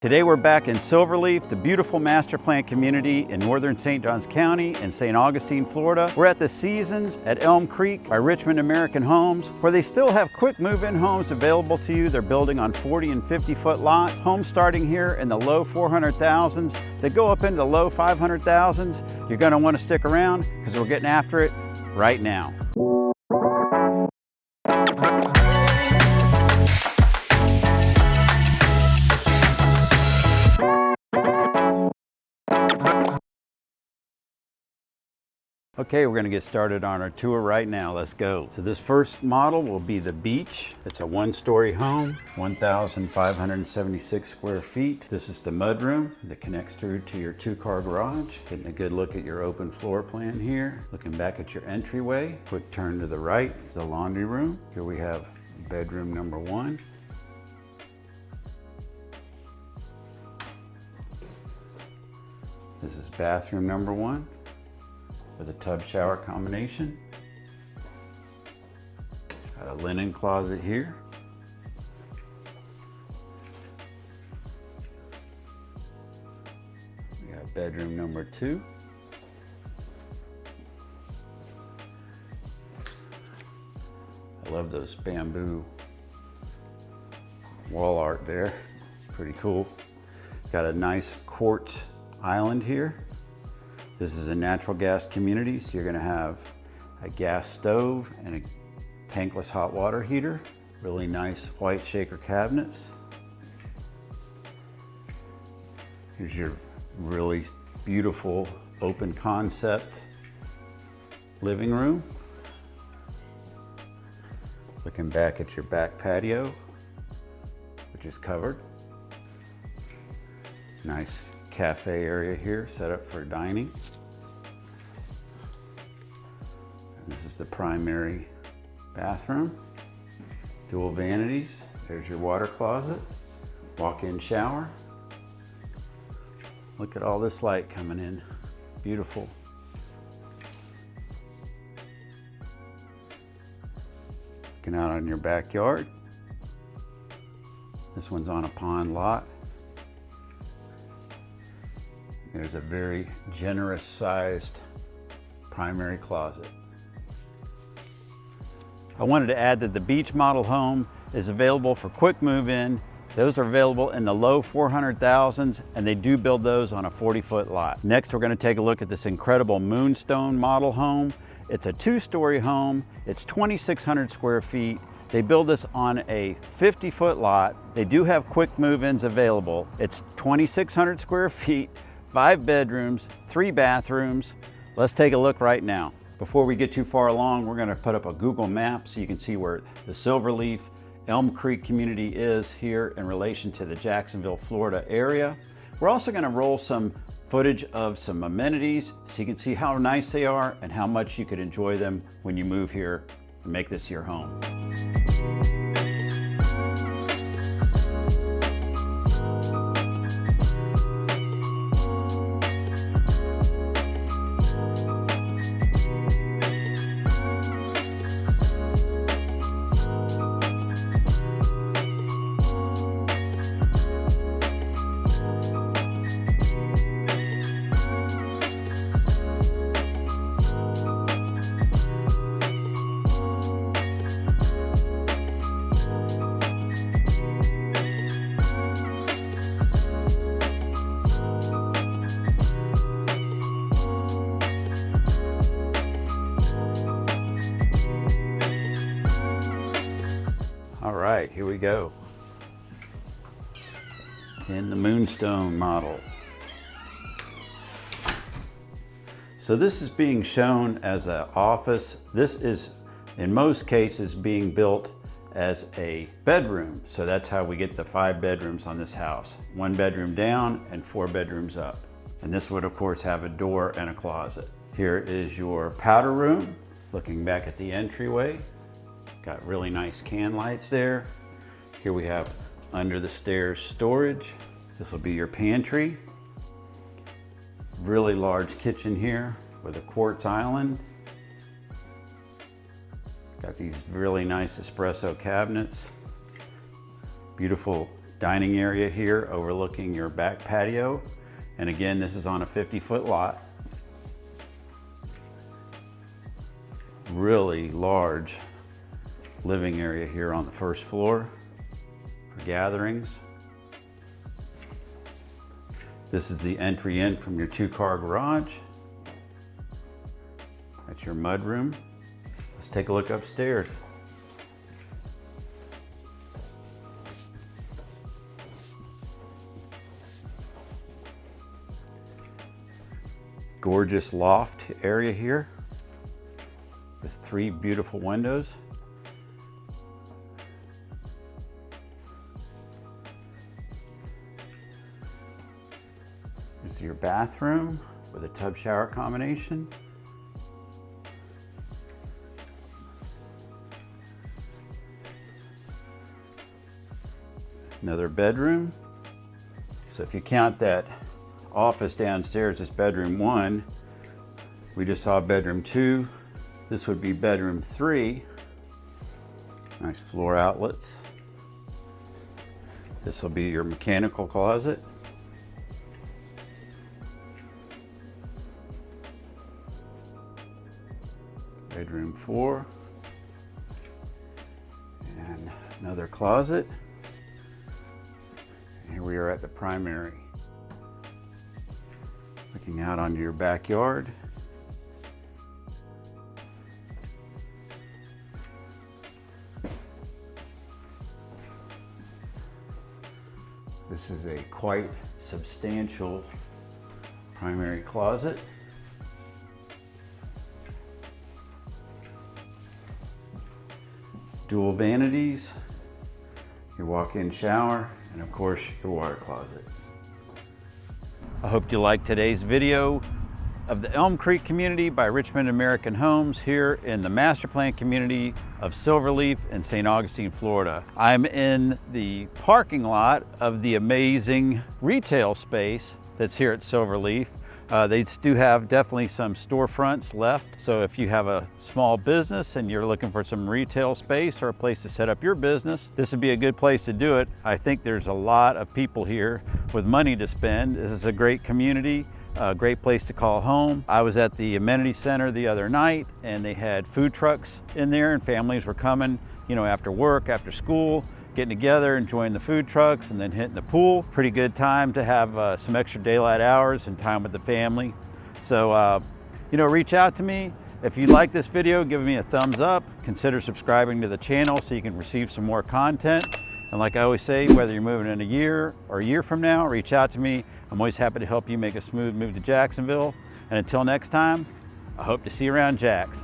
Today we're back in Silverleaf, the beautiful master plan community in northern St. Johns County in St. Augustine, Florida. We're at the Seasons at Elm Creek by Richmond American Homes, where they still have quick move-in homes available to you. They're building on 40 and 50-foot lots. Homes starting here in the low 400,000s. They go up into the low 500,000s. You're going to want to stick around because we're getting after it right now. Okay, we're going to get started on our tour right now. Let's go. So this first model will be the Beach. It's a one-story home, 1,576 square feet. This is the mudroom that connects through to your two-car garage. Getting a good look at your open floor plan here. Looking back at your entryway. Quick turn to the right is the laundry room. Here we have bedroom number 1. This is bathroom number 1. With a tub shower combination. Got a linen closet here. We got bedroom number 2. I love those bamboo wall art there. Pretty cool. Got a nice quartz island here. This is a natural gas community, so you're going to have a gas stove and a tankless hot water heater. Really nice white shaker cabinets. Here's your really beautiful open concept living room. Looking back at your back patio, which is covered. Nice cafe area here set up for dining. And this is the primary bathroom. Dual vanities. There's your water closet. Walk-in shower. Look at all this light coming in. Beautiful. Looking out on your backyard. This one's on a pond lot. There's a very generous sized primary closet. I wanted to add that the Beach model home is available for quick move-in. Those are available in the low 400,000s, and they do build those on a 40-foot lot. Next, we're going to take a look at this incredible Moonstone model home. It's a 2-story home. It's 2,600 square feet. They build this on a 50-foot lot. They do have quick move-ins available. It's 2,600 square feet. 5 bedrooms, 3 bathrooms. Let's take a look right now. Before we get too far along, we're going to put up a Google map so you can see where the Silverleaf Elm Creek community is here in relation to the Jacksonville, Florida area. We're also going to roll some footage of some amenities so you can see how nice they are and how much you could enjoy them when you move here and make this your home. All right, here we go. In the Moonstone model. So this is being shown as an office. This is, in most cases, being built as a bedroom. So that's how we get the 5 bedrooms on this house. 1 bedroom down and 4 bedrooms up. And this would, of course, have a door and a closet. Here is your powder room. Looking back at the entryway. Got really nice can lights there. Here we have under the stairs storage. This will be your pantry. Really large kitchen here with a quartz island. Got these really nice espresso cabinets. Beautiful dining area here overlooking your back patio. And again, this is on a 50-foot lot. Really large living area here on the first floor for gatherings. This is the entry in from your 2-car garage. That's your mudroom. Let's take a look upstairs. Gorgeous loft area here with 3 beautiful windows. This is your bathroom with a tub shower combination. Another bedroom. So if you count that office downstairs as bedroom 1, we just saw bedroom 2. This would be bedroom 3. Nice floor outlets. This will be your mechanical closet. Bedroom 4. And another closet. Here we are at the primary. Looking out onto your backyard. This is a quite substantial primary closet. Dual vanities, your walk-in shower, and of course your water closet. I hope you liked today's video of the Elm Creek community by Richmond American Homes here in the master plan community of Silverleaf in St. Augustine, Florida. I'm in the parking lot of the amazing retail space that's here at Silverleaf. They do have definitely some storefronts left. So if you have a small business and you're looking for some retail space or a place to set up your business, this would be a good place to do it. I think there's a lot of people here with money to spend. This is a great community, a great place to call home. I was at the amenity center the other night and they had food trucks in there and families were coming, you know, after work, after school, getting together, enjoying the food trucks, and then hitting the pool. Pretty good time to have some extra daylight hours and time with the family. So, you know, reach out to me. If you like this video, give me a thumbs up. Consider subscribing to the channel so you can receive some more content. And like I always say, whether you're moving in a year or a year from now, reach out to me. I'm always happy to help you make a smooth move to Jacksonville. And until next time, I hope to see you around Jacks.